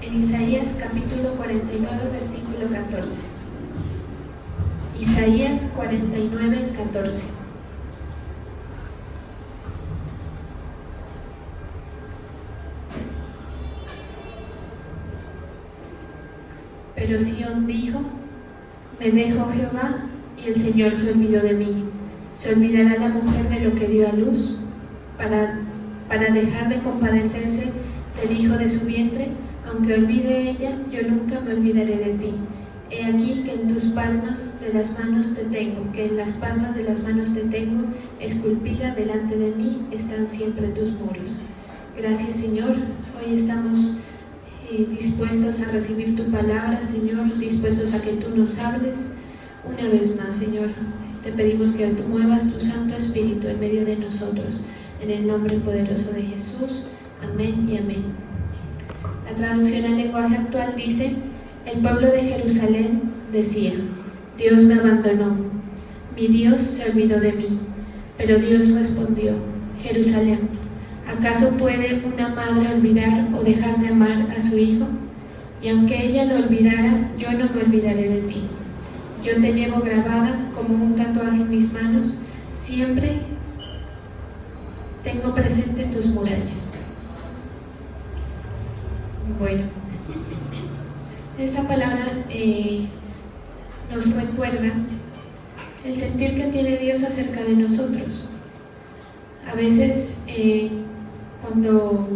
en Isaías capítulo 49, versículo 14. Isaías 49, 14. Pero Sión dijo: me dejó Jehová, y el Señor se olvidó de mí. Se olvidará la mujer de lo que dio a luz, para dejar de compadecerse del hijo de su vientre. Aunque olvide ella, yo nunca me olvidaré de ti. He aquí que en tus palmas de las manos te tengo, que en las palmas de las manos te tengo, esculpida delante de mí están siempre tus muros. Gracias, Señor. Hoy estamos dispuestos a recibir tu palabra, Señor, dispuestos a que tú nos hables una vez más, Señor. Te pedimos que tú muevas tu Santo Espíritu en medio de nosotros, en el nombre poderoso de Jesús. Amén y amén. La traducción al lenguaje actual dice: el pueblo de Jerusalén decía: Dios me abandonó, mi Dios se olvidó de mí. Pero Dios respondió: Jerusalén, ¿acaso puede una madre olvidar o dejar de amar a su hijo? Y aunque ella lo olvidara, yo no me olvidaré de ti. Yo te llevo grabada como un tatuaje en mis manos, siempre tengo presente tus murallas. Bueno, esta palabra nos recuerda el sentir que tiene Dios acerca de nosotros. A veces cuando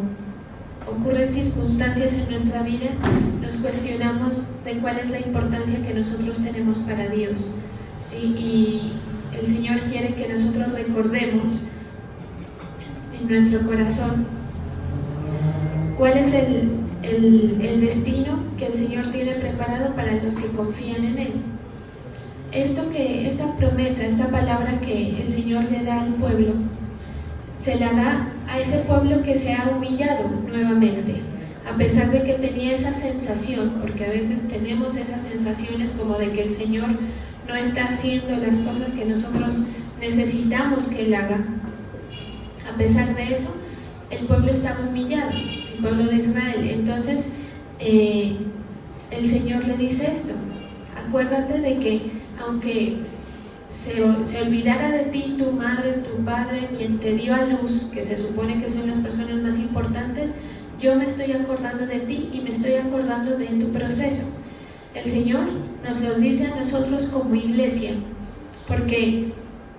ocurren circunstancias en nuestra vida, nos cuestionamos de cuál es la importancia que nosotros tenemos para Dios, ¿sí? Y el Señor quiere que nosotros recordemos en nuestro corazón cuál es el destino que el Señor tiene preparado para los que confían en Él. Esta promesa, esta palabra que el Señor le da al pueblo, se la da a ese pueblo que se ha humillado nuevamente, a pesar de que tenía esa sensación, porque a veces tenemos esas sensaciones como de que el Señor no está haciendo las cosas que nosotros necesitamos que Él haga. A pesar de eso, el pueblo estaba humillado, el pueblo de Israel. Entonces el Señor le dice esto: acuérdate de que aunque se olvidara de ti tu madre, tu padre, quien te dio a luz, que se supone que son las personas más importantes, yo me estoy acordando de ti y me estoy acordando de tu proceso. El Señor nos lo dice a nosotros como iglesia, porque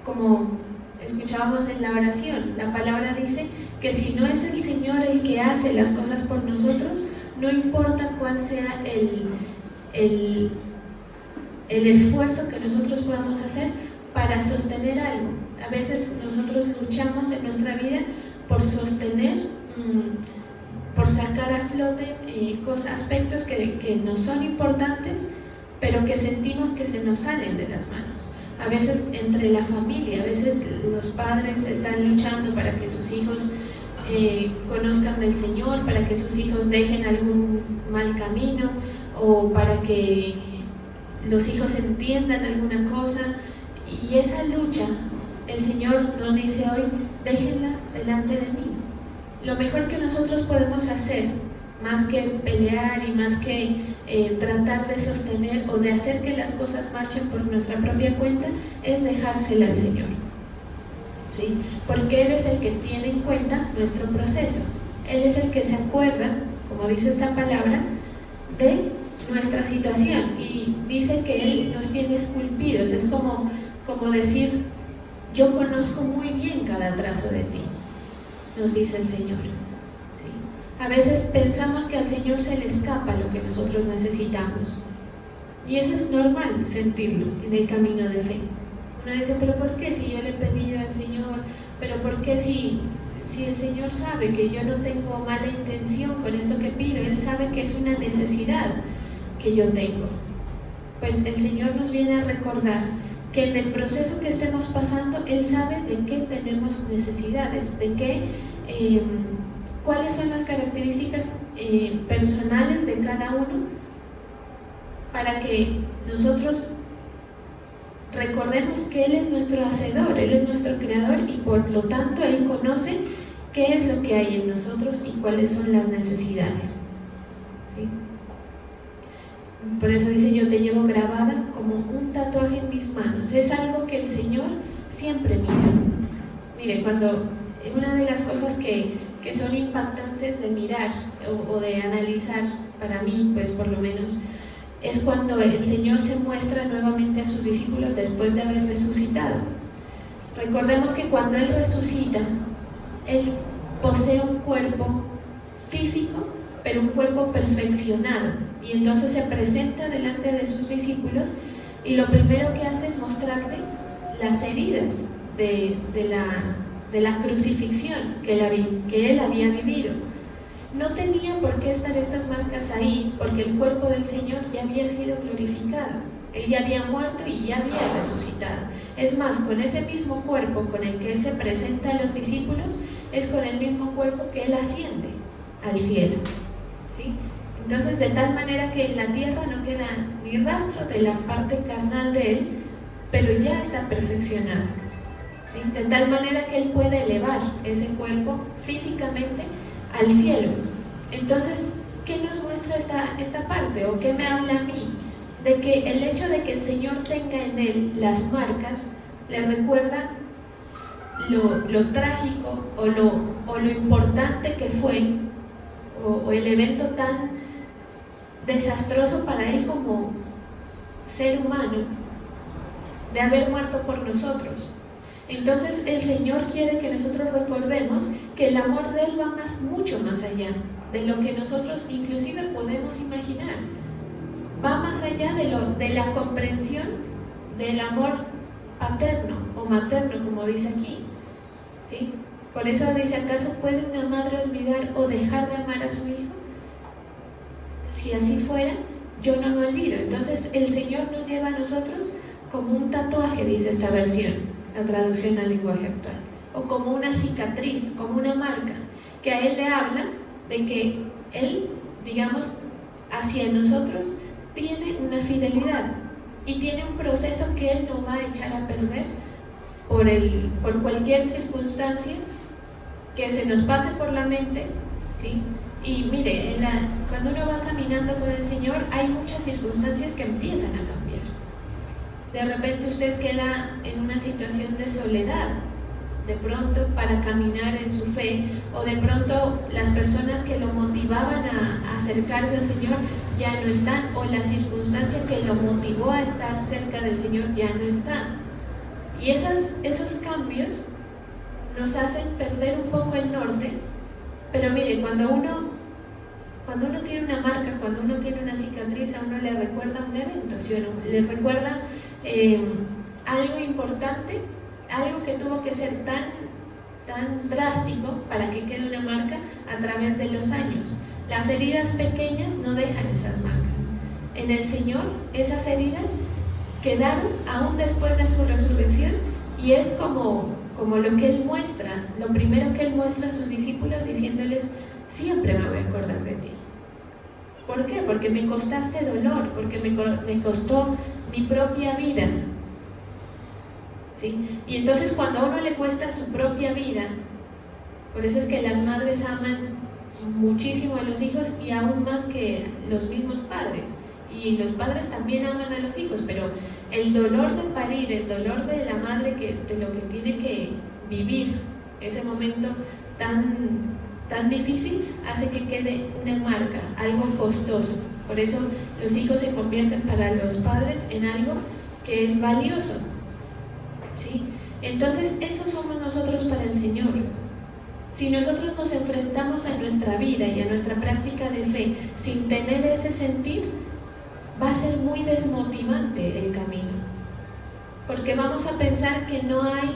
como escuchábamos en la oración, la palabra dice que si no es el Señor el que hace las cosas por nosotros, no importa cuál sea el esfuerzo que nosotros podamos hacer para sostener algo. A veces nosotros luchamos en nuestra vida por sostener, por sacar a flote aspectos que nos son importantes, pero que sentimos que se nos salen de las manos. A veces entre la familia, a veces los padres están luchando para que sus hijos conozcan del Señor, para que sus hijos dejen algún mal camino, o para que los hijos entiendan alguna cosa, y esa lucha el Señor nos dice hoy: déjenla delante de mí. Lo mejor que nosotros podemos hacer, más que pelear y más que tratar de sostener o de hacer que las cosas marchen por nuestra propia cuenta, es dejársela al Señor, ¿sí? Porque Él es el que tiene en cuenta nuestro proceso. Él es el que se acuerda, como dice esta palabra, de nuestra situación, y dice que Él nos tiene esculpidos. Es como decir: yo conozco muy bien cada trazo de ti, nos dice el Señor, ¿sí? A veces pensamos que al Señor se le escapa lo que nosotros necesitamos, y eso es normal sentirlo en el camino de fe. Uno dice: pero ¿por qué si yo le he pedido al Señor? ¿Pero por qué si el Señor sabe que yo no tengo mala intención con eso que pido? Él sabe que es una necesidad que yo tengo. Pues el Señor nos viene a recordar que en el proceso que estemos pasando, Él sabe de qué tenemos necesidades, de qué, cuáles son las características personales de cada uno, para que nosotros recordemos que Él es nuestro hacedor, Él es nuestro creador, y por lo tanto Él conoce qué es lo que hay en nosotros y cuáles son las necesidades, ¿sí? Por eso dice: yo te llevo grabada como un tatuaje en mis manos. Es algo que el Señor siempre mira. Mire, una de las cosas que son impactantes de mirar o de analizar, para mí, pues por lo menos, es cuando el Señor se muestra nuevamente a sus discípulos después de haber resucitado. Recordemos que cuando Él resucita, Él posee un cuerpo físico, pero un cuerpo perfeccionado, y entonces se presenta delante de sus discípulos, y lo primero que hace es mostrarle las heridas de la crucifixión que él había vivido. No tenía por qué estar estas marcas ahí, porque el cuerpo del Señor ya había sido glorificado. Él ya había muerto y ya había resucitado. Es más, con ese mismo cuerpo con el que Él se presenta a los discípulos, es con el mismo cuerpo que Él asciende al cielo, ¿sí? Entonces, de tal manera que en la tierra no queda ni rastro de la parte carnal de Él, pero ya está perfeccionado, ¿sí? De tal manera que Él puede elevar ese cuerpo físicamente al cielo. Entonces, ¿qué nos muestra esta parte? ¿O qué me habla a mí? De que el hecho de que el Señor tenga en Él las marcas le recuerda lo trágico o lo importante que fue, o el evento tan desastroso para Él como ser humano, de haber muerto por nosotros. Entonces el Señor quiere que nosotros recordemos que el amor de Él va mucho más allá de lo que nosotros inclusive podemos imaginar. Va más allá de la comprensión del amor paterno o materno, como dice aquí, ¿sí? Por eso dice: ¿acaso puede una madre olvidar o dejar de amar a su hijo? Si así fuera, yo no me olvido. Entonces el Señor nos lleva a nosotros como un tatuaje, dice esta versión, la traducción al lenguaje actual, o como una cicatriz, como una marca, que a Él le habla de que Él, digamos, hacia nosotros tiene una fidelidad y tiene un proceso que Él no va a echar a perder por cualquier circunstancia que se nos pase por la mente, ¿sí? Y mire, cuando uno va caminando con el Señor, hay muchas circunstancias que empiezan a cambiar. De repente usted queda en una situación de soledad, de pronto, para caminar en su fe, o de pronto las personas que lo motivaban a acercarse al Señor ya no están, o la circunstancia que lo motivó a estar cerca del Señor ya no está. Y esos cambios nos hacen perder un poco el norte. Pero mire, cuando uno tiene una marca, cuando uno tiene una cicatriz, a uno le recuerda un evento, ¿sí o no? Le recuerda algo importante, algo que tuvo que ser tan drástico para que quede una marca a través de los años. Las heridas pequeñas no dejan esas marcas. En el Señor, esas heridas quedaron aún después de su resurrección, y es como lo que Él muestra, lo primero que Él muestra a sus discípulos, diciéndoles: siempre me voy a acordar de ti. ¿Por qué? Porque me costaste dolor, porque me costó mi propia vida, ¿sí? Y entonces cuando a uno le cuesta su propia vida, por eso es que las madres aman muchísimo a los hijos, y aún más que los mismos padres, y los padres también aman a los hijos, pero el dolor de parir, el dolor de la madre, de lo que tiene que vivir ese momento tan difícil, hace que quede una marca, algo costoso. Por eso los hijos se convierten para los padres en algo que es valioso, ¿sí? Entonces eso somos nosotros para el Señor. Si nosotros nos enfrentamos a nuestra vida y a nuestra práctica de fe sin tener ese sentir, va a ser muy desmotivante el camino, porque vamos a pensar que no hay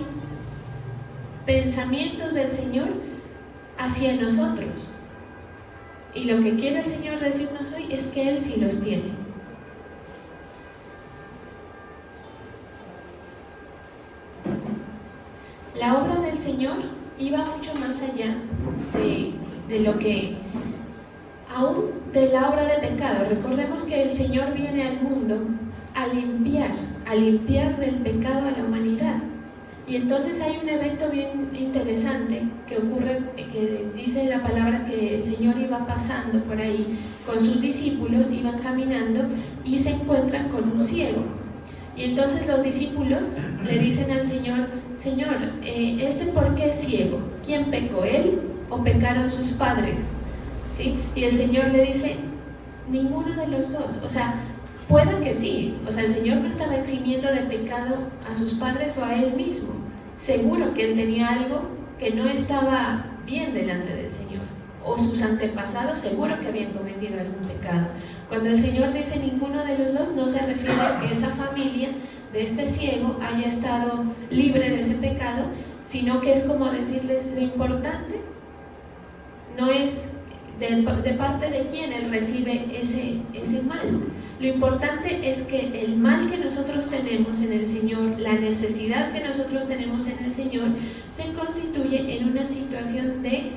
pensamientos del Señor hacia nosotros, y lo que quiere el Señor decirnos hoy es que Él sí los tiene. La obra del Señor iba mucho más allá de lo que aún de la obra de pecado. Recordemos que el Señor viene al mundo a limpiar del pecado a la humanidad. Y entonces hay un evento bien interesante que ocurre, que dice la palabra que el Señor iba pasando por ahí con sus discípulos, iban caminando y se encuentran con un ciego. Y entonces los discípulos le dicen al Señor: Señor, ¿por qué es ciego? ¿Quién pecó, él o pecaron sus padres? ¿Sí? Y el Señor le dice: ninguno de los dos. O sea, puede que sí, o sea, el Señor no estaba eximiendo de pecado a sus padres o a él mismo. Seguro que él tenía algo que no estaba bien delante del Señor, o sus antepasados seguro que habían cometido algún pecado. Cuando el Señor dice ninguno de los dos, no se refiere a que esa familia de este ciego haya estado libre de ese pecado, sino que es como decirles: lo importante no es de parte de quién él recibe ese mal. Lo importante es que el mal que nosotros tenemos en el Señor, la necesidad que nosotros tenemos en el Señor, se constituye en una situación de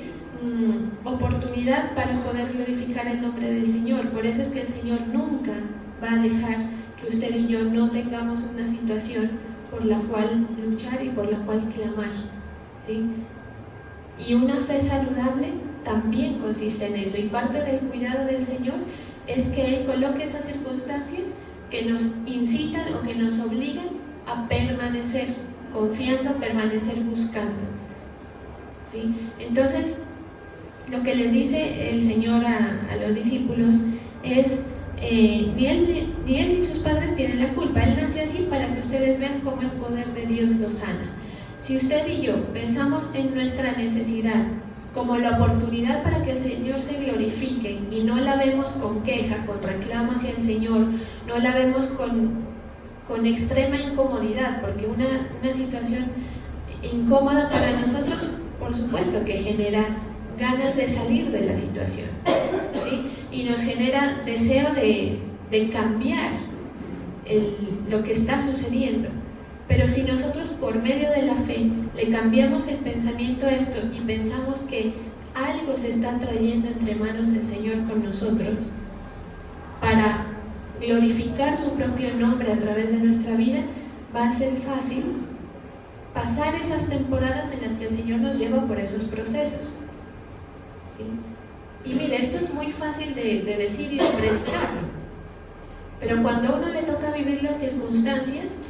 oportunidad para poder glorificar el nombre del Señor. Por eso es que el Señor nunca va a dejar que usted y yo no tengamos una situación por la cual luchar y por la cual clamar, ¿sí? Y una fe saludable también consiste en eso, y parte del cuidado del Señor es que Él coloque esas circunstancias que nos incitan o que nos obligan a permanecer confiando, a permanecer buscando, ¿sí? Entonces, lo que les dice el Señor a los discípulos es: ni él ni sus padres tienen la culpa. Él nació así para que ustedes vean cómo el poder de Dios lo sana. Si usted y yo pensamos en nuestra necesidad como la oportunidad para que el Señor se glorifique, y no la vemos con queja, con reclamo hacia el Señor, no la vemos con extrema incomodidad, porque una situación incómoda para nosotros, por supuesto que genera ganas de salir de la situación, ¿sí? Y nos genera deseo de cambiar lo que está sucediendo. Pero si nosotros por medio de la fe le cambiamos el pensamiento a esto y pensamos que algo se está trayendo entre manos el Señor con nosotros para glorificar su propio nombre a través de nuestra vida, va a ser fácil pasar esas temporadas en las que el Señor nos lleva por esos procesos, ¿sí? Y mire, esto es muy fácil de decir y de predicarlo, pero cuando a uno le toca vivir las circunstancias,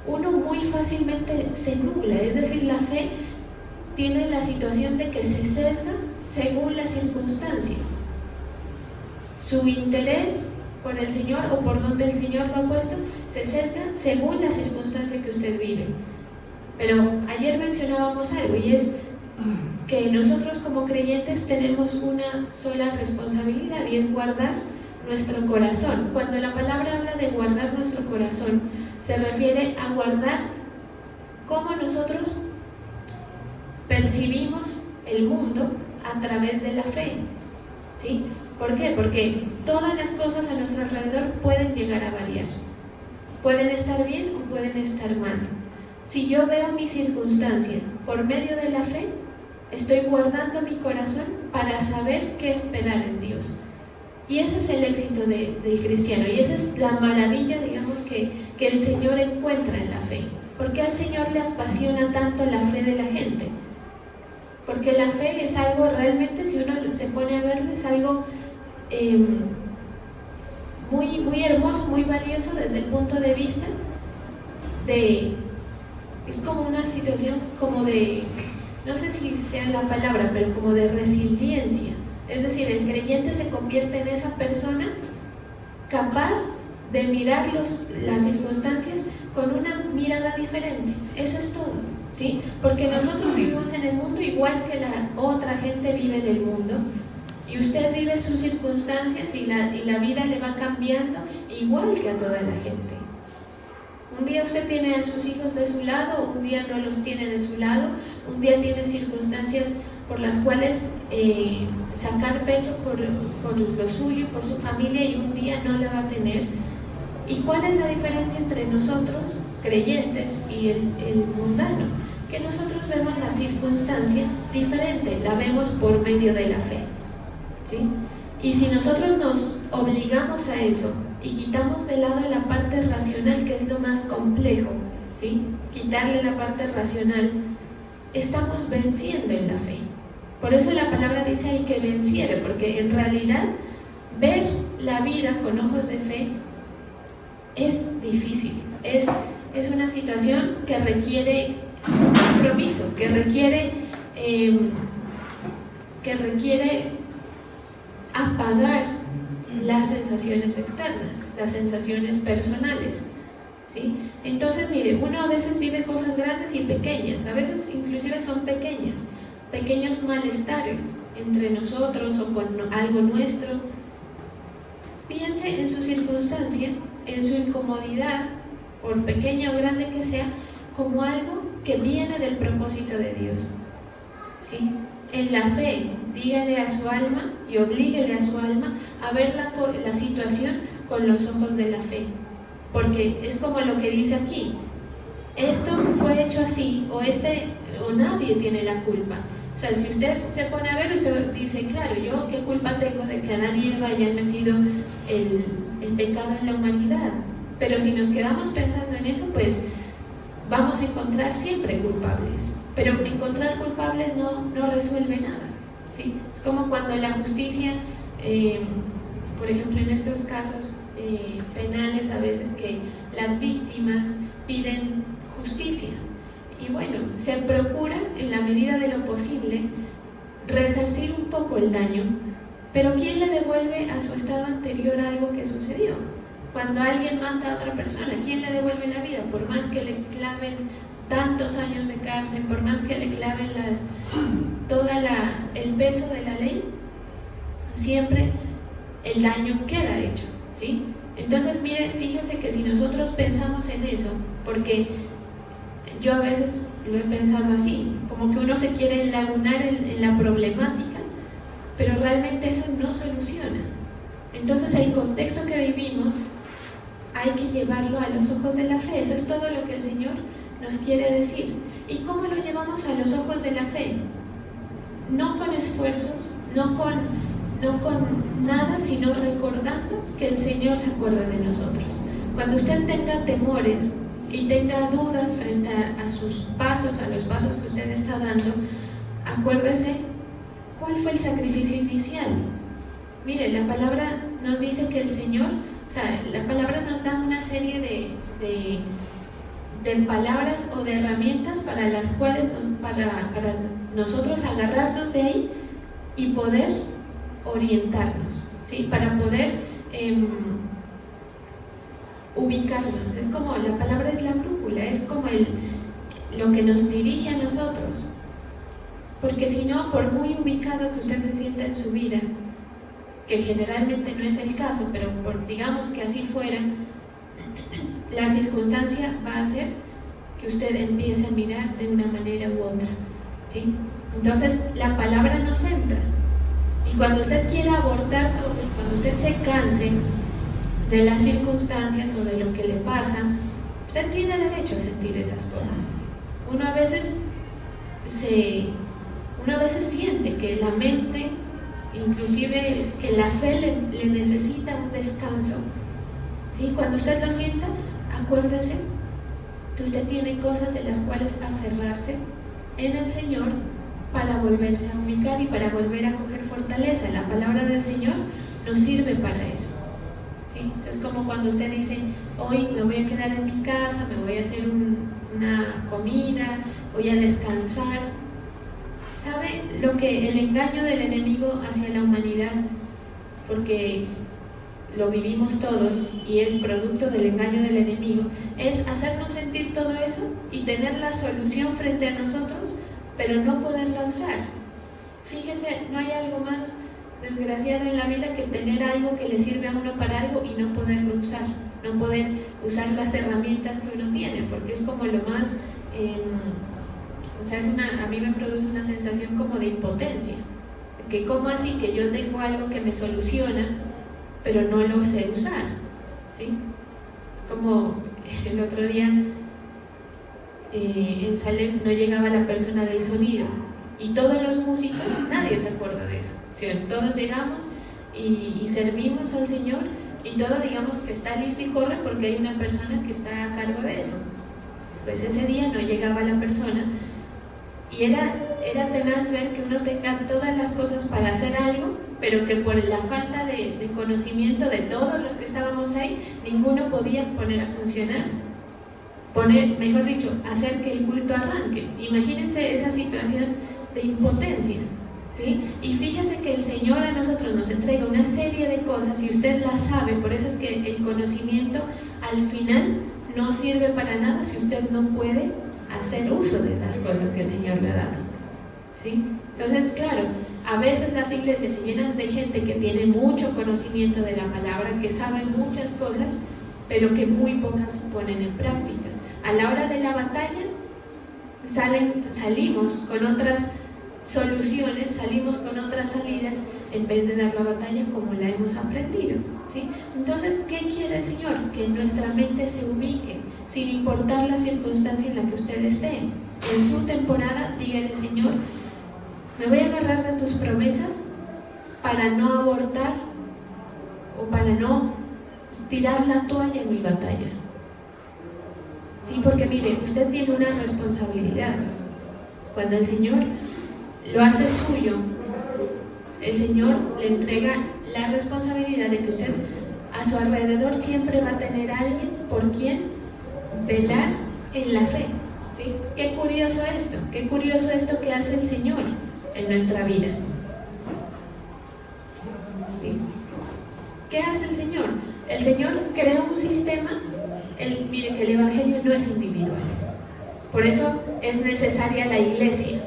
uno muy fácilmente se nubla. Es decir, la fe tiene la situación de que se sesga según la circunstancia. Su interés por el Señor o por donde el Señor lo ha puesto se sesga según la circunstancia que usted vive. Pero ayer mencionábamos algo, y es que nosotros como creyentes tenemos una sola responsabilidad, y es guardar nuestro corazón. Cuando la palabra habla de guardar nuestro corazón, se refiere a guardar cómo nosotros percibimos el mundo a través de la fe, ¿sí? ¿Por qué? Porque todas las cosas a nuestro alrededor pueden llegar a variar, pueden estar bien o pueden estar mal. Si yo veo mi circunstancia por medio de la fe, estoy guardando mi corazón para saber qué esperar en Dios. Y ese es el éxito del cristiano, y esa es la maravilla, digamos, que el Señor encuentra en la fe. ¿Por qué al Señor le apasiona tanto la fe de la gente? Porque la fe es algo realmente, si uno se pone a verlo, es algo muy, muy hermoso, muy valioso desde el punto de vista es como una situación como de, no sé si sea la palabra, pero como de resiliencia. Es decir, el creyente se convierte en esa persona capaz de mirar las circunstancias con una mirada diferente. Eso es todo, ¿sí? Porque nosotros vivimos en el mundo igual que la otra gente vive en el mundo, y usted vive sus circunstancias y la vida le va cambiando igual que a toda la gente. Un día usted tiene a sus hijos de su lado, un día no los tiene de su lado, un día tiene circunstancias por las cuales sacar pecho por lo suyo, por su familia, y un día no la va a tener. ¿Y cuál es la diferencia entre nosotros, creyentes, y el mundano? Que nosotros vemos la circunstancia diferente, la vemos por medio de la fe, ¿sí? Y si nosotros nos obligamos a eso y quitamos de lado la parte racional, que es lo más complejo, ¿sí? Quitarle la parte racional, estamos venciendo en la fe. Por eso la palabra dice hay que venciere, porque en realidad ver la vida con ojos de fe es difícil, es una situación que requiere compromiso, que requiere apagar las sensaciones externas, las sensaciones personales, ¿sí? Entonces, mire, uno a veces vive cosas grandes y pequeñas, a veces inclusive son pequeños malestares entre nosotros o con algo nuestro. Piense en su circunstancia, en su incomodidad, por pequeña o grande que sea, como algo que viene del propósito de Dios, ¿sí? En la fe, dígale a su alma y oblíguele a su alma a ver la situación con los ojos de la fe, porque es como lo que dice aquí: esto fue hecho así, o nadie tiene la culpa. O sea, si usted se pone a ver, usted dice, claro, ¿yo qué culpa tengo de que Adán y Eva hayan metido el pecado en la humanidad? Pero si nos quedamos pensando en eso, pues vamos a encontrar siempre culpables. Pero encontrar culpables no resuelve nada, ¿sí? Es como cuando la justicia, por ejemplo, en estos casos penales, a veces que las víctimas piden justicia. Y bueno, se procura en la medida de lo posible resarcir un poco el daño, pero ¿quién le devuelve a su estado anterior algo que sucedió? Cuando alguien mata a otra persona, ¿quién le devuelve la vida? Por más que le claven tantos años de cárcel, por más que le claven el peso de la ley, siempre el daño queda hecho, ¿sí? Entonces, miren, fíjense que si nosotros pensamos en eso, porque yo a veces lo he pensado así, como que uno se quiere enlagunar en la problemática, pero realmente eso no soluciona. Entonces el contexto que vivimos hay que llevarlo a los ojos de la fe. Eso es todo lo que el Señor nos quiere decir. ¿Y cómo lo llevamos a los ojos de la fe? No con esfuerzos, no con nada, sino recordando que el Señor se acuerda de nosotros. Cuando usted tenga temores y tenga dudas frente a sus pasos, a los pasos que usted está dando, acuérdese cuál fue el sacrificio inicial. Mire, la palabra nos dice que el Señor, o sea, la palabra nos da una serie de palabras o de herramientas para las cuales, para nosotros agarrarnos de ahí y poder orientarnos, ¿sí? Para poder ubicarnos. Es como, la palabra es la brújula, es como lo que nos dirige a nosotros. Porque si no, por muy ubicado que usted se sienta en su vida, que generalmente no es el caso, pero digamos que así fuera, la circunstancia va a hacer que usted empiece a mirar de una manera u otra, ¿sí? Entonces la palabra nos centra, y cuando usted quiera abortar todo, cuando usted se canse de las circunstancias o de lo que le pasa, usted tiene derecho a sentir esas cosas. Uno a veces siente que la mente, inclusive que la fe le necesita un descanso, ¿sí? Cuando usted lo sienta, acuérdese que usted tiene cosas de las cuales aferrarse en el Señor para volverse a ubicar y para volver a coger fortaleza. La palabra del Señor nos sirve para eso, ¿sí? Es como cuando usted dice, hoy me voy a quedar en mi casa, me voy a hacer una comida, voy a descansar. ¿Sabe lo que el engaño del enemigo hacia la humanidad? Porque lo vivimos todos y es producto del engaño del enemigo, es hacernos sentir todo eso y tener la solución frente a nosotros, pero no poderla usar. Fíjese, no hay algo más desgraciado en la vida que tener algo que le sirve a uno para algo y no poderlo usar, no poder usar las herramientas que uno tiene, porque es como lo más... o sea, a mí me produce una sensación como de impotencia, que ¿cómo así que yo tengo algo que me soluciona, pero no lo sé usar? ¿Sí? Es como el otro día en Salem no llegaba la persona del sonido y todos los músicos, nadie se acuerda de eso, ¿sí? Todos llegamos y servimos al Señor y todo digamos que está listo y corre porque hay una persona que está a cargo de eso. pues ese día no llegaba la persona. Y era tenaz ver que uno tenga todas las cosas para hacer algo, pero que por la falta de conocimiento de todos los que estábamos ahí, ninguno podía poner a funcionar. Mejor dicho, hacer que el culto arranque. Imagínense esa situación de impotencia, ¿sí? Y fíjese que el Señor a nosotros nos entrega una serie de cosas y usted las sabe, por eso es que el conocimiento al final no sirve para nada si usted no puede hacer uso de las cosas que el Señor le ha dado, ¿sí? Entonces, claro, a veces las iglesias se llenan de gente que tiene mucho conocimiento de la palabra, que sabe muchas cosas, pero que muy pocas ponen en práctica. A la hora de la batalla salimos con otras soluciones, salimos con otras salidas en vez de dar la batalla como la hemos aprendido, ¿sí? Entonces, ¿qué quiere el Señor? Que nuestra mente se ubique, sin importar la circunstancia en la que usted esté. En su temporada, dígale: Señor, me voy a agarrar de tus promesas para no abortar o para no tirar la toalla en mi batalla. Sí, porque mire, usted tiene una responsabilidad. Cuando el Señor lo hace suyo, el Señor le entrega la responsabilidad de que usted a su alrededor siempre va a tener a alguien por quien velar en la fe, ¿sí? Qué curioso esto que hace el Señor en nuestra vida, ¿sí? ¿Qué hace el Señor? El Señor crea un sistema. Mire que el Evangelio no es individual, por eso es necesaria la iglesia,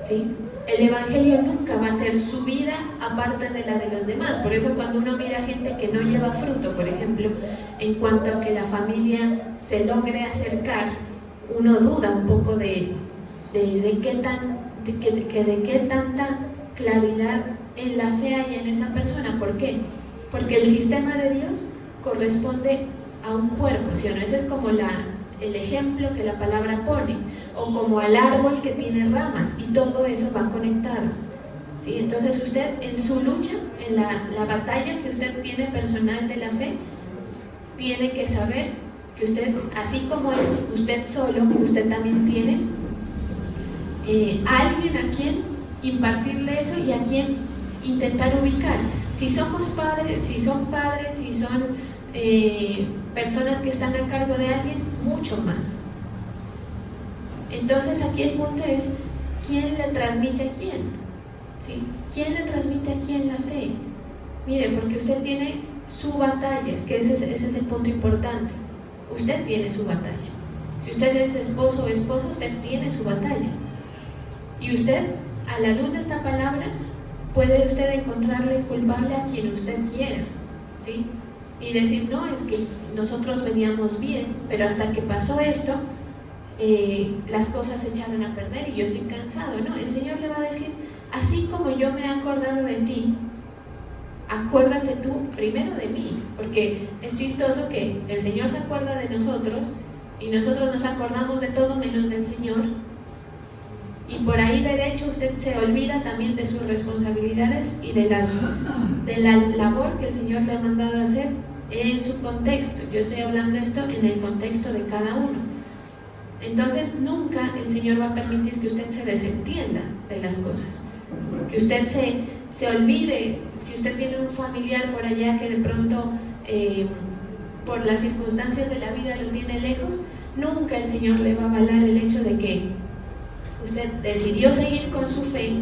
¿sí? El Evangelio nunca va a ser su vida aparte de la de los demás. Por eso cuando uno mira gente que no lleva fruto, por ejemplo, en cuanto a que la familia se logre acercar, uno duda un poco de qué tanta claridad en la fe hay en esa persona. ¿Por qué? Porque el sistema de Dios corresponde a un cuerpo, ¿sí o no? Ese es como el ejemplo que la palabra pone, o como al árbol que tiene ramas, y todo eso va conectado, ¿sí? Entonces usted en su lucha, en la batalla que usted tiene personal de la fe, tiene que saber que usted, así como es usted solo, usted también tiene alguien a quien impartirle eso y a quien intentar ubicar. Si somos padres, si son personas que están a cargo de alguien, mucho más. Entonces aquí el punto es: ¿quién le transmite a quién? ¿Sí? ¿Quién le transmite a quién la fe? Mire, porque usted tiene su batalla, es que ese es el punto importante. Usted tiene su batalla. Si usted es esposo o esposa, usted tiene su batalla. Y usted, a la luz de esta palabra, puede usted encontrarle culpable a quien usted quiera, ¿sí? Y decir: no, es que nosotros veníamos bien, pero hasta que pasó esto, las cosas se echaron a perder y yo estoy cansado. No, el Señor le va a decir: así como yo me he acordado de ti, acuérdate tú primero de mí. Porque es chistoso que el Señor se acuerda de nosotros y nosotros nos acordamos de todo menos del Señor, y por ahí derecho usted se olvida también de sus responsabilidades y de la labor que el Señor le ha mandado a hacer en su contexto. Yo estoy hablando esto en el contexto de cada uno. Entonces nunca el Señor va a permitir que usted se desentienda de las cosas, que usted se olvide. Si usted tiene un familiar por allá que de pronto por las circunstancias de la vida lo tiene lejos, nunca el Señor le va a avalar el hecho de que usted decidió seguir con su fe,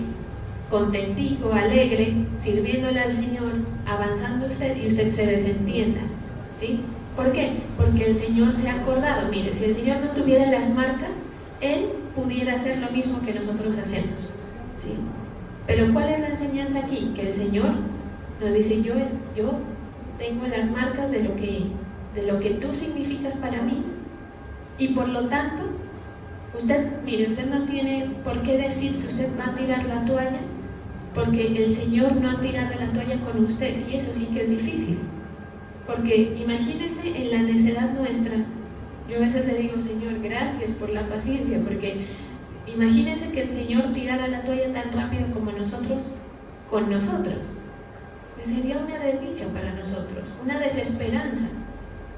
contentico, alegre, sirviéndole al Señor, avanzando usted, y usted se desentienda, ¿sí? ¿Por qué? Porque el Señor se ha acordado. Mire, si el Señor no tuviera las marcas, Él pudiera hacer lo mismo que nosotros hacemos, ¿sí? Pero ¿cuál es la enseñanza aquí? Que el Señor nos dice: yo tengo las marcas de lo que tú significas para mí, y por lo tanto, usted no tiene por qué decir que usted va a tirar la toalla, porque el Señor no ha tirado la toalla con usted, y eso sí que es difícil. Porque imagínense en la necedad nuestra. Yo a veces le digo: Señor, gracias por la paciencia, porque imagínense que el Señor tirara la toalla tan rápido como nosotros con nosotros. Sería una desdicha para nosotros, una desesperanza.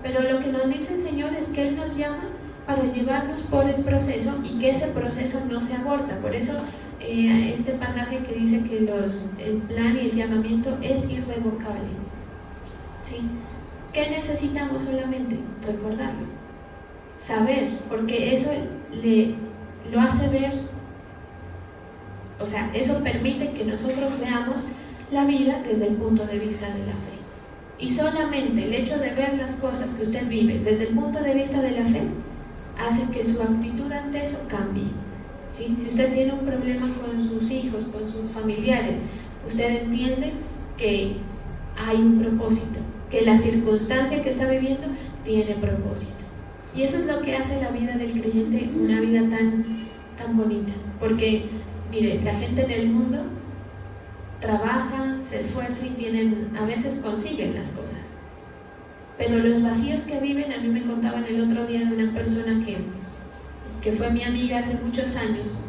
Pero lo que nos dice el Señor es que Él nos llama para llevarnos por el proceso y que ese proceso no se aborta. Por eso este pasaje que dice que el plan y el llamamiento es irrevocable. ¿Sí? ¿Qué necesitamos solamente? Recordarlo, saber, porque eso lo hace ver, o sea, eso permite que nosotros veamos la vida desde el punto de vista de la fe. Y solamente el hecho de ver las cosas que usted vive desde el punto de vista de la fe hace que su actitud ante eso cambie. ¿Sí? Si usted tiene un problema con sus hijos, con sus familiares, usted entiende que hay un propósito, que la circunstancia que está viviendo tiene propósito. Y eso es lo que hace la vida del creyente una vida tan bonita. Porque, mire, la gente en el mundo trabaja, se esfuerza y a veces consiguen las cosas. Pero los vacíos que viven, a mí me contaban el otro día de una persona que fue mi amiga hace muchos años,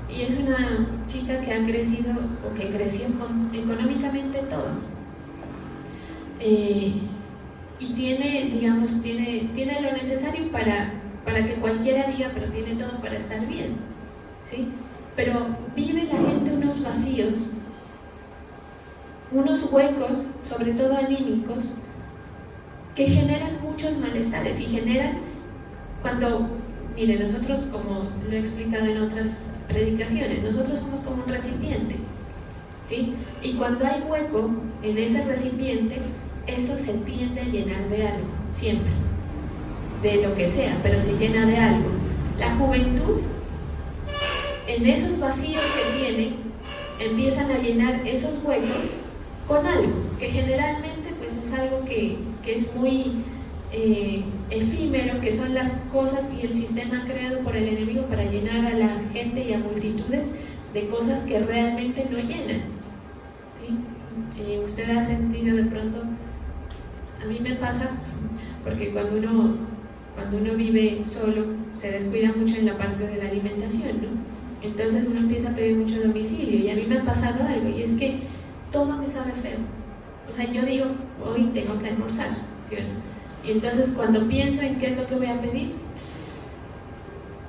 y es una chica que ha crecido, o que creció económicamente todo. Y tiene lo necesario para que cualquiera diga, pero tiene todo para estar bien, ¿sí? Pero vive la gente unos vacíos, unos huecos, sobre todo anímicos, que generan muchos malestares y generan mire, nosotros, como lo he explicado en otras predicaciones, nosotros somos como un recipiente, ¿sí? Y cuando hay hueco en ese recipiente, eso se tiende a llenar de algo, siempre, de lo que sea, pero se llena de algo. La juventud, en esos vacíos que tiene, empiezan a llenar esos huecos con algo, que generalmente pues es algo que es muy efímero, que son las cosas y el sistema creado por el enemigo para llenar a la gente y a multitudes de cosas que realmente no llenan, ¿sí? Usted ha sentido de pronto, a mí me pasa, porque cuando uno vive solo se descuida mucho en la parte de la alimentación, ¿no? Entonces uno empieza a pedir mucho domicilio, y a mí me ha pasado algo, y es que todo me sabe feo. O sea, yo digo, hoy tengo que almorzar, ¿sí o no? Y entonces cuando pienso en qué es lo que voy a pedir,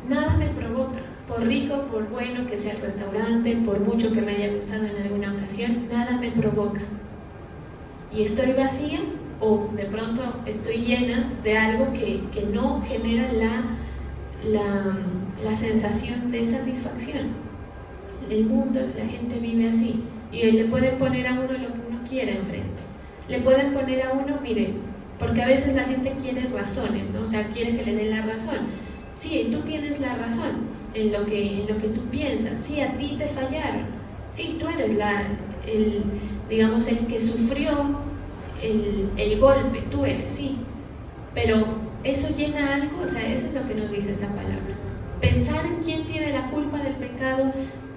nada me provoca, por rico, por bueno que sea el restaurante, por mucho que me haya gustado en alguna ocasión, nada me provoca. Y estoy vacía, o de pronto estoy llena de algo que no genera la sensación de satisfacción. El mundo, la gente vive así, y le pueden poner a uno lo que uno quiera enfrente. Le pueden poner a uno, mire, porque a veces la gente quiere razones, ¿no? O sea, quiere que le den la razón. Sí, tú tienes la razón en lo que tú piensas. Sí, a ti te fallaron. Sí, tú eres digamos, el que sufrió el golpe, tú eres, sí. Pero eso llena algo, o sea, eso es lo que nos dice esta palabra. Pensar en quién tiene la culpa del pecado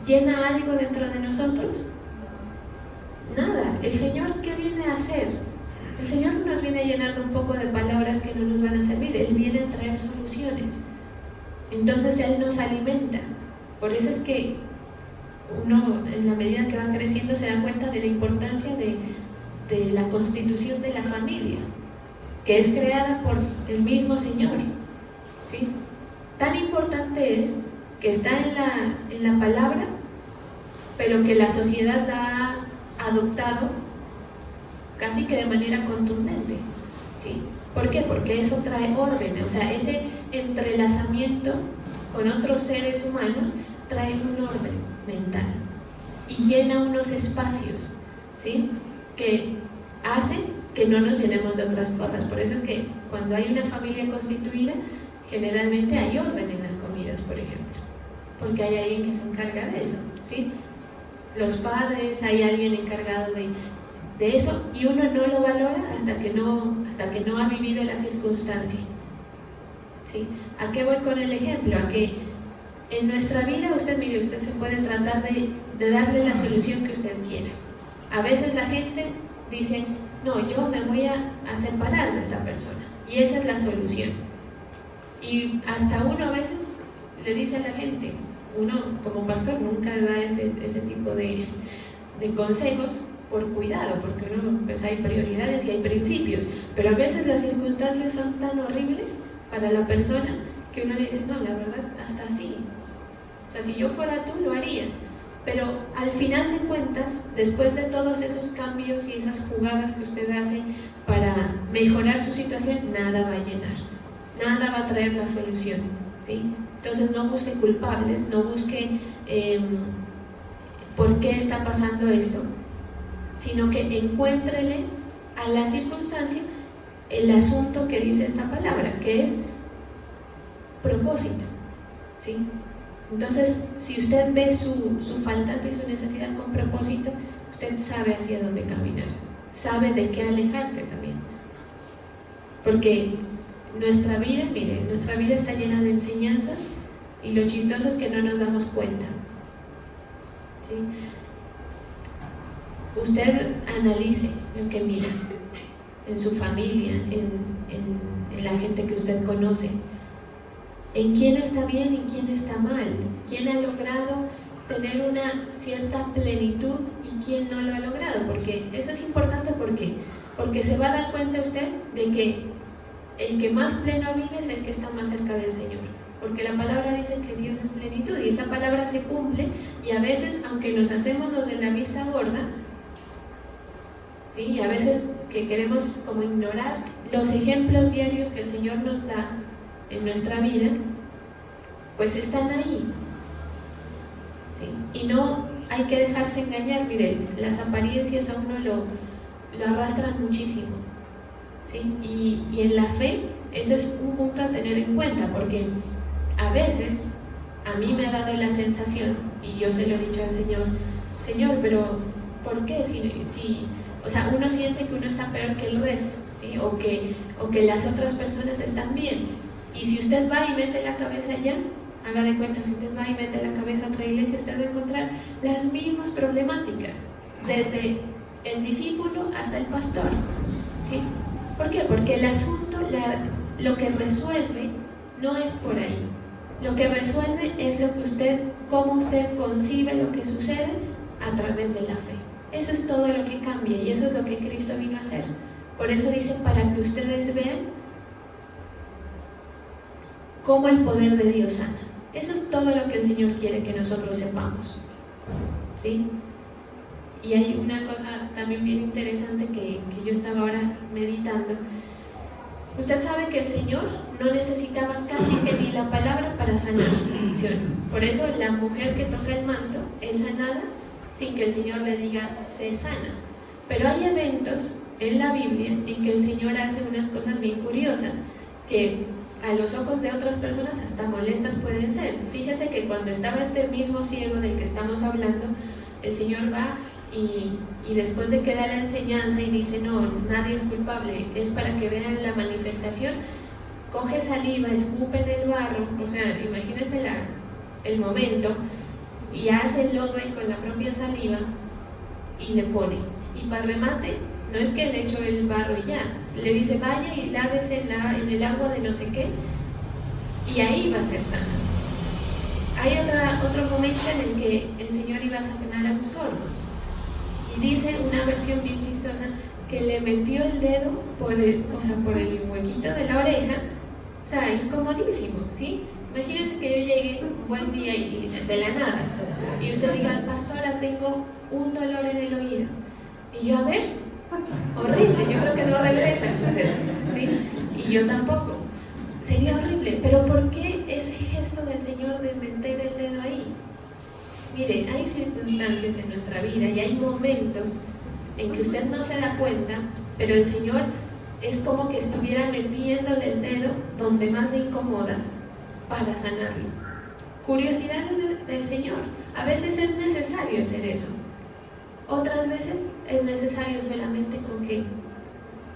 llena algo dentro de nosotros. Nada. ¿El Señor qué viene a hacer? El Señor no nos viene a llenar de un poco de palabras que no nos van a servir. Él viene a traer soluciones. Entonces Él nos alimenta. Por eso es que uno, en la medida que va creciendo, se da cuenta de la importancia de la constitución de la familia, que es creada por el mismo Señor, ¿sí? Tan importante es que está en la palabra, pero que la sociedad la ha adoptado casi que de manera contundente, ¿sí? ¿Por qué? Porque eso trae orden, o sea, ese entrelazamiento con otros seres humanos trae un orden mental y llena unos espacios, ¿sí? Que hacen que no nos llenemos de otras cosas. Por eso es que cuando hay una familia constituida, generalmente hay orden en las comidas, por ejemplo, porque hay alguien que se encarga de eso, ¿sí? Los padres, hay alguien encargado de eso, y uno no lo valora hasta que no ha vivido la circunstancia, ¿sí? ¿A qué voy con el ejemplo? A que en nuestra vida usted se puede tratar de darle la solución que usted quiera. A veces la gente dice, no, yo me voy a separar de esta persona, y esa es la solución. Y hasta uno a veces le dice a la gente, uno como pastor nunca da ese tipo de consejos, por cuidado, porque pues hay prioridades y hay principios, pero a veces las circunstancias son tan horribles para la persona que uno le dice, no, la verdad, hasta así. O sea, si yo fuera tú, lo haría. Pero al final de cuentas, después de todos esos cambios y esas jugadas que usted hace para mejorar su situación, nada va a llenar, nada va a traer la solución, ¿sí? Entonces no busque culpables, no busque por qué está pasando esto, sino que encuéntrele a la circunstancia el asunto que dice esta palabra, que es propósito, ¿sí? Entonces, si usted ve su faltante y su necesidad con propósito, usted sabe hacia dónde caminar, sabe de qué alejarse también. Porque nuestra vida, mire, nuestra vida está llena de enseñanzas y lo chistoso es que no nos damos cuenta, ¿sí? Usted analice lo que mira en su familia, en la gente que usted conoce, en quién está bien y quién está mal, quién ha logrado tener una cierta plenitud y quién no lo ha logrado, porque eso es importante. Porque se va a dar cuenta usted de que el que más pleno vive es el que está más cerca del Señor, porque la palabra dice que Dios es plenitud y esa palabra se cumple, y a veces, aunque nos hacemos los de la vista gorda, ¿sí? Y a veces que queremos como ignorar los ejemplos diarios que el Señor nos da en nuestra vida, pues están ahí, ¿sí? Y no hay que dejarse engañar. Miren, las apariencias a uno lo arrastran muchísimo, ¿sí? Y en la fe eso es un punto a tener en cuenta, porque a veces a mí me ha dado la sensación, y yo se lo he dicho al Señor, pero ¿por qué? O sea, uno siente que uno está peor que el resto, ¿sí? O que las otras personas están bien. Y si usted va y mete la cabeza allá, haga de cuenta, si usted va y mete la cabeza a otra iglesia, usted va a encontrar las mismas problemáticas, desde el discípulo hasta el pastor, ¿sí? ¿Por qué? Porque el asunto, lo que resuelve no es por ahí. Lo que resuelve es cómo usted concibe lo que sucede a través de la fe. Eso es todo lo que cambia y eso es lo que Cristo vino a hacer. Por eso dice, para que ustedes vean cómo el poder de Dios sana. Eso es todo lo que el Señor quiere que nosotros sepamos, ¿sí? Y hay una cosa también bien interesante que yo estaba ahora meditando. Usted sabe que el Señor no necesitaba casi que ni la palabra para sanar. Por eso la mujer que toca el manto es sanada sin que el Señor le diga, sé sana. Pero hay eventos en la Biblia en que el Señor hace unas cosas bien curiosas, que a los ojos de otras personas hasta molestas pueden ser. Fíjese que cuando estaba este mismo ciego del que estamos hablando, el Señor va y después de que da la enseñanza y dice, no, nadie es culpable, es para que vean la manifestación, coge saliva, escupe en el barro, o sea, imagínense el momento, y hace el lodo ahí con la propia saliva y le pone. Y para remate, no es que le echó el barro y ya, le dice, vaya y lávese en el agua de no sé qué, y ahí va a ser sana. Hay otro momento en el que el Señor iba a sanar a un sordo, y dice una versión bien chistosa, que le metió el dedo por el huequito de la oreja, o sea, incomodísimo, ¿sí? Imagínense que yo llegue un buen día y de la nada, y usted diga, pastora, tengo un dolor en el oído, y yo, a ver, horrible, yo creo que no regresa usted, ¿sí? Y yo tampoco, sería horrible. Pero ¿por qué ese gesto del Señor de meter el dedo ahí? Mire, hay circunstancias en nuestra vida y hay momentos en que usted no se da cuenta, pero el Señor es como que estuviera metiéndole el dedo donde más le incomoda para sanarlo. Curiosidades del Señor. A veces es necesario hacer eso, otras veces es necesario solamente con que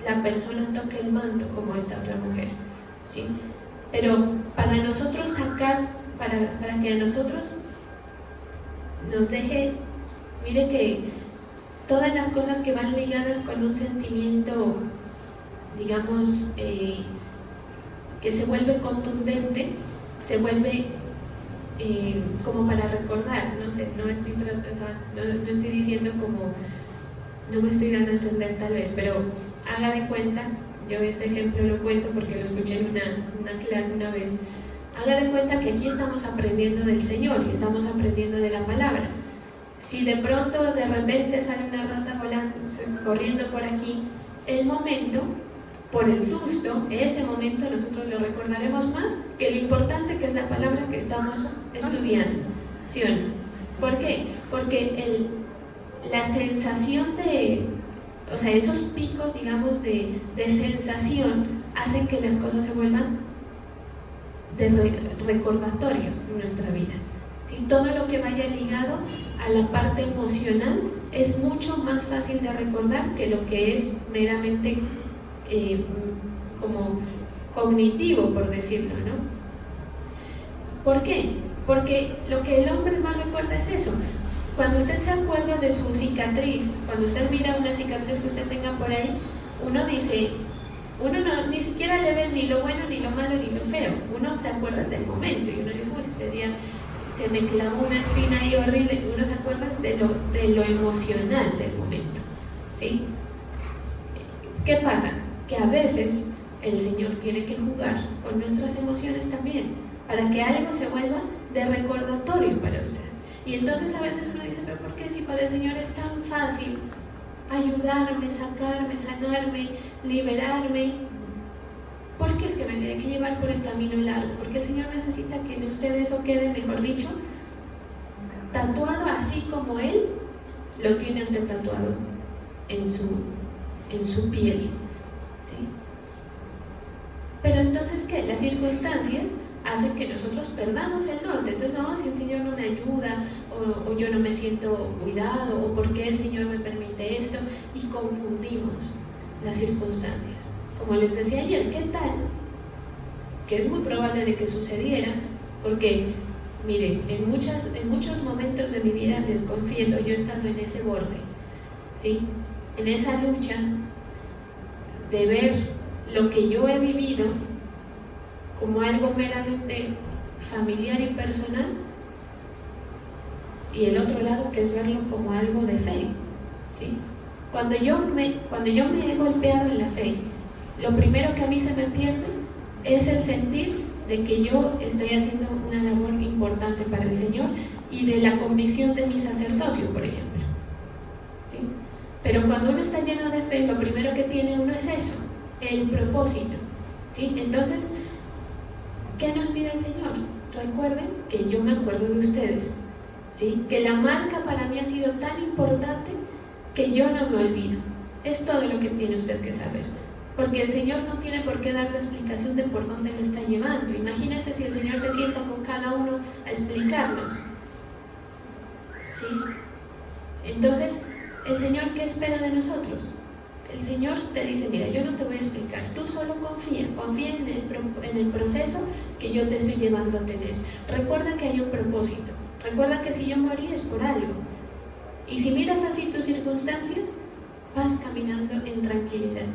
la persona toque el manto, como esta otra mujer, ¿sí? Pero para nosotros para que a nosotros nos deje, mire que todas las cosas que van ligadas con un sentimiento, digamos, que se vuelve contundente, se vuelve como para recordar, no sé, no estoy diciendo como, no me estoy dando a entender tal vez, pero haga de cuenta, yo este ejemplo lo he puesto porque lo escuché en una clase una vez, Haga de cuenta que aquí estamos aprendiendo del Señor y estamos aprendiendo de la palabra. Si de pronto, de repente sale una rata volando, corriendo por aquí, el momento, por el susto, ese momento nosotros lo recordaremos más que lo importante que es la palabra que estamos estudiando, ¿sí o no? ¿Por qué? Porque la sensación o sea, esos picos, digamos, de sensación hacen que las cosas se vuelvan de recordatorio en nuestra vida. ¿Sí? Todo lo que vaya ligado a la parte emocional es mucho más fácil de recordar que lo que es meramente como cognitivo, por decirlo, ¿no? ¿Por qué? Porque lo que el hombre más recuerda es eso. Cuando usted se acuerda de su cicatriz, cuando usted mira una cicatriz que usted tenga por ahí, uno dice, ni siquiera le ve ni lo bueno, ni lo malo, ni lo feo. Uno se acuerda del momento y uno dice, uy, se me clavó una espina ahí horrible. Uno se acuerda de lo emocional del momento, ¿sí? ¿Qué pasa? Que a veces el Señor tiene que jugar con nuestras emociones también, para que algo se vuelva de recordatorio para usted. Y entonces a veces uno dice, pero ¿por qué si para el Señor es tan fácil ayudarme, sacarme, sanarme, liberarme? ¿Por qué es que me tiene que llevar por el camino largo? Porque el Señor necesita que en usted eso quede, mejor dicho, tatuado así como Él lo tiene usted tatuado en su piel, ¿sí? Pero entonces, ¿qué? Las circunstancias hacen que nosotros perdamos el norte. Entonces, no, si el Señor no me ayuda, o yo no me siento cuidado, o por qué el Señor me permite esto, y confundimos las circunstancias. Como les decía ayer, ¿qué tal? Que es muy probable de que sucediera, porque, miren, en muchos momentos de mi vida, les confieso, yo he estado en ese borde, ¿sí? En esa lucha de ver lo que yo he vivido como algo meramente familiar y personal, y el otro lado que es verlo como algo de fe, ¿sí? Cuando yo me he golpeado en la fe, lo primero que a mí se me pierde es el sentir de que yo estoy haciendo una labor importante para el Señor y de la convicción de mi sacerdocio, por ejemplo, ¿sí? Pero cuando uno está lleno de fe, lo primero que tiene uno es eso, el propósito, ¿sí? Entonces, ¿qué nos pide el Señor? Recuerden que yo me acuerdo de ustedes, ¿sí? Que la marca para mí ha sido tan importante que yo no me olvido. Es todo lo que tiene usted que saber, porque el Señor no tiene por qué dar la explicación de por dónde lo está llevando. Imagínense si el Señor se sienta con cada uno a explicarnos, ¿sí? Entonces, ¿el Señor qué espera de nosotros? El Señor te dice, mira, yo no te voy a explicar, tú solo confía en el proceso que yo te estoy llevando a tener. Recuerda que hay un propósito, recuerda que si yo morí es por algo. Y si miras así tus circunstancias, vas caminando en tranquilidad,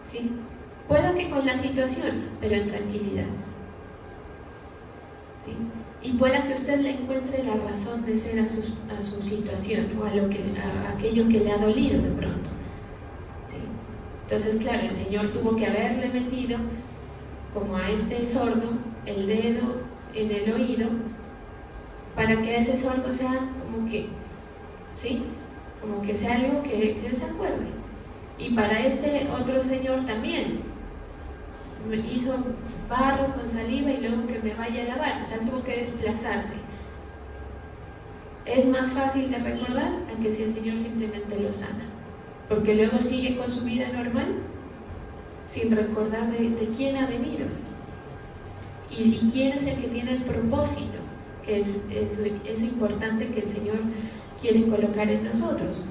¿sí? Pueda que con la situación, pero en tranquilidad, ¿sí? Y pueda que usted le encuentre la razón de ser a su situación o a aquello que le ha dolido de pronto, ¿sí? Entonces, claro, el Señor tuvo que haberle metido, como a este sordo, el dedo en el oído, para que ese sordo sea como que, ¿sí? Como que sea algo que él se acuerde. Y para este otro señor también, me hizo barro con saliva y luego que me vaya a lavar, o sea, tuvo que desplazarse. Es más fácil de recordar a que si el Señor simplemente lo sana, porque luego sigue con su vida normal sin recordar de quién ha venido y quién es el que tiene el propósito, que es importante que el Señor quiere colocar en nosotros.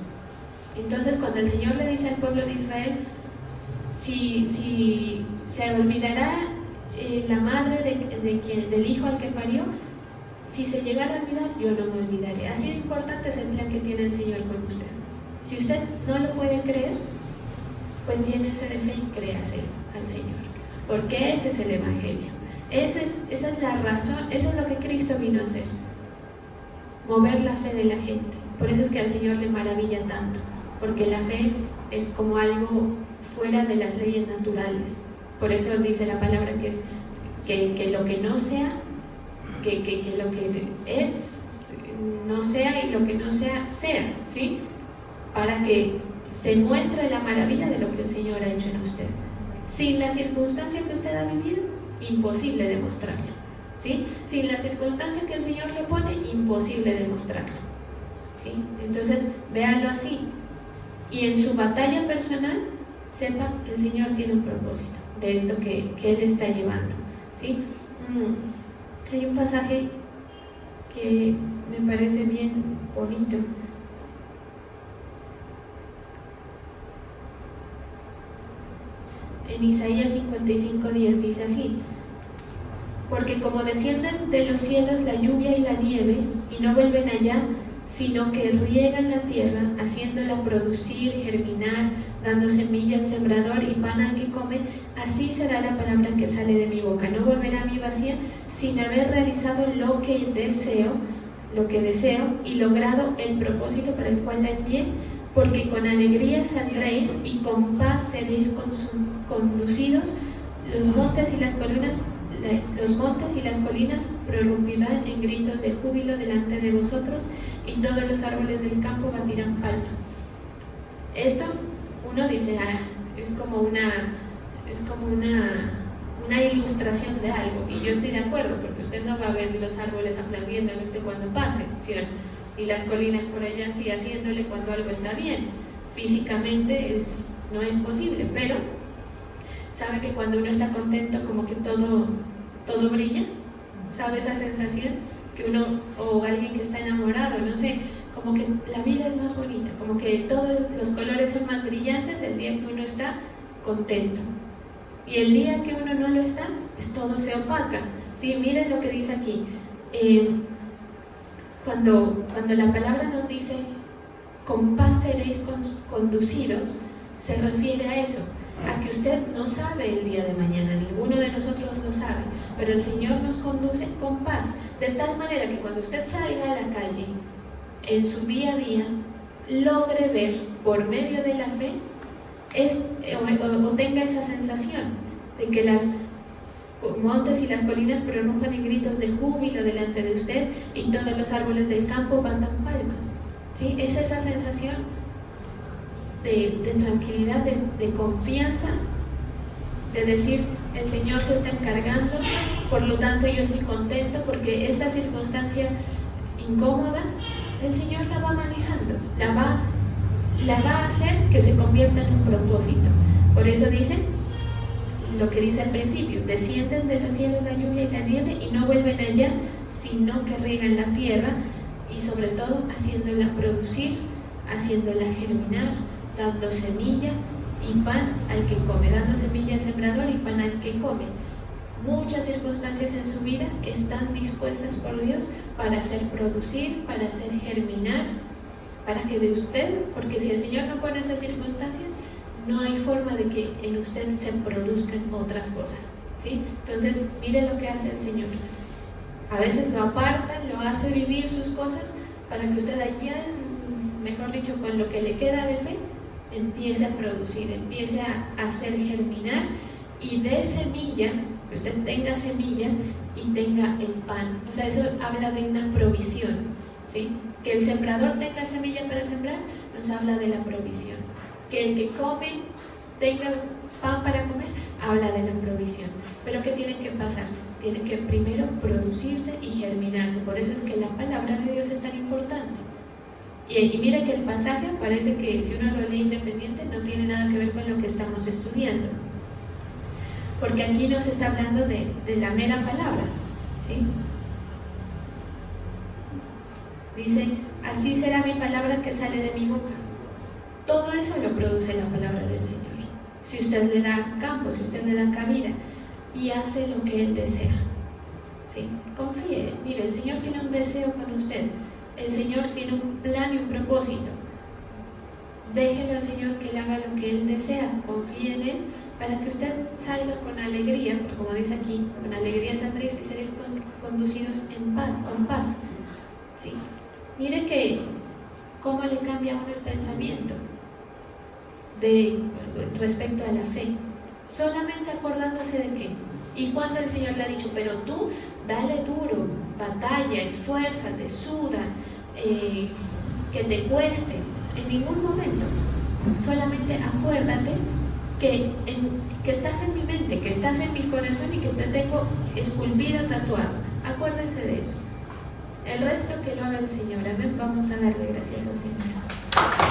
Entonces, cuando el Señor le dice al pueblo de Israel, si se olvidará la madre del hijo al que parió, si se llegara a olvidar, yo no me olvidaré. Así de importante es el plan que tiene el Señor con usted. Si usted no lo puede creer, pues llénese de fe y créase al Señor, porque ese es el Evangelio. Esa es la razón, eso es lo que Cristo vino a hacer, mover la fe de la gente. Por eso es que al Señor le maravilla tanto, porque la fe es como algo fuera de las leyes naturales. Por eso dice la palabra que es que lo que no sea, que lo que es no sea y lo que no sea, sea, ¿sí? Para que se muestre la maravilla de lo que el Señor ha hecho en usted. Sin la circunstancia que usted ha vivido, imposible demostrarlo, ¿sí? Sin la circunstancia que el Señor le pone, imposible demostrarlo, ¿sí? Entonces, véanlo así. Y en su batalla personal, sepa que el Señor tiene un propósito de esto que Él está llevando, ¿sí? Hay un pasaje que me parece bien bonito. En Isaías 55:10 dice así: porque como descienden de los cielos la lluvia y la nieve, y no vuelven allá, sino que riegan la tierra, haciéndola producir, germinar, dando semilla al sembrador y pan al que come, así será la palabra que sale de mi boca. No volverá a mí vacía, sin haber realizado lo que deseo, y logrado el propósito para el cual la envié, porque con alegría saldréis y con paz seréis conducidos. Los montes y las colinas prorrumpirán en gritos de júbilo delante de vosotros, y todos los árboles del campo batirán palmas. Esto uno dice, es como una ilustración de algo, y yo estoy de acuerdo, porque usted no va a ver los árboles aplaudiéndole a usted cuando pase, ¿cierto? Y las colinas por allá sí haciéndole cuando algo está bien. Físicamente no es posible, pero sabe que cuando uno está contento, como que todo brilla. ¿Sabe esa sensación? Que uno, o alguien que está enamorado, no sé, como que la vida es más bonita, como que todos los colores son más brillantes el día que uno está contento. Y el día que uno no lo está, pues todo se opaca. Sí, miren lo que dice aquí. Cuando la palabra nos dice, con paz seréis conducidos, se refiere a eso, a que usted no sabe el día de mañana, ninguno de nosotros lo sabe, pero el Señor nos conduce con paz, de tal manera que cuando usted salga a la calle, en su día a día, logre ver por medio de la fe, o tenga esa sensación de que las montes y las colinas prorrumpan en gritos de júbilo delante de usted, y todos los árboles del campo batan palmas, ¿sí? Es esa sensación de tranquilidad, de confianza, de decir, el Señor se está encargando, por lo tanto yo estoy contento, porque esta circunstancia incómoda, el Señor la va manejando, la va a hacer que se convierta en un propósito. Por eso dice lo que dice al principio: descienden de los cielos la lluvia y la nieve, y no vuelven allá, sino que riegan la tierra, y sobre todo haciéndola producir, haciéndola germinar, dando semilla y pan al que come, dando semilla al sembrador y pan al que come. Muchas circunstancias en su vida están dispuestas por Dios para hacer producir, para hacer germinar, para que de usted, porque si el Señor no pone esas circunstancias, no hay forma de que en usted se produzcan otras cosas, ¿sí? Entonces, mire lo que hace el Señor. A veces lo aparta, lo hace vivir sus cosas para que usted allá, mejor dicho, con lo que le queda de fe, empiece a producir, empiece a hacer germinar, y de semilla, que usted tenga semilla y tenga el pan. O sea, eso habla de una provisión, ¿sí? Que el sembrador tenga semilla para sembrar, nos habla de la provisión. Que el que come tenga pan para comer, habla de la provisión. Pero ¿qué tiene que pasar? Tiene que primero producirse y germinarse. Por eso es que la palabra de Dios es tan importante. Y mira que el pasaje parece que, si uno lo lee independiente, no tiene nada que ver con lo que estamos estudiando, porque aquí nos está hablando de la mera palabra, ¿sí? Dice, así será mi palabra que sale de mi boca. Todo eso lo produce la palabra del Señor. Si usted le da campo, si usted le da cabida y hace lo que Él desea, ¿sí? Confíe. Mire, el Señor tiene un deseo con usted. El Señor tiene un plan y un propósito. Déjelo al Señor que Él haga lo que Él desea. Confíe en Él para que usted salga con alegría, como dice aquí, con alegría saldréis y seréis conducidos en paz, con paz, ¿sí? Mire que cómo le cambia a uno el pensamiento respecto a la fe, solamente acordándose de qué, Y cuando el Señor le ha dicho, pero tú dale duro, batalla, esfuérzate, suda, que te cueste, en ningún momento. Solamente acuérdate que estás en mi mente, que estás en mi corazón y que te tengo esculpido, tatuado. Acuérdese de eso. El resto que lo haga el Señor. Amén. Vamos a darle gracias al Señor.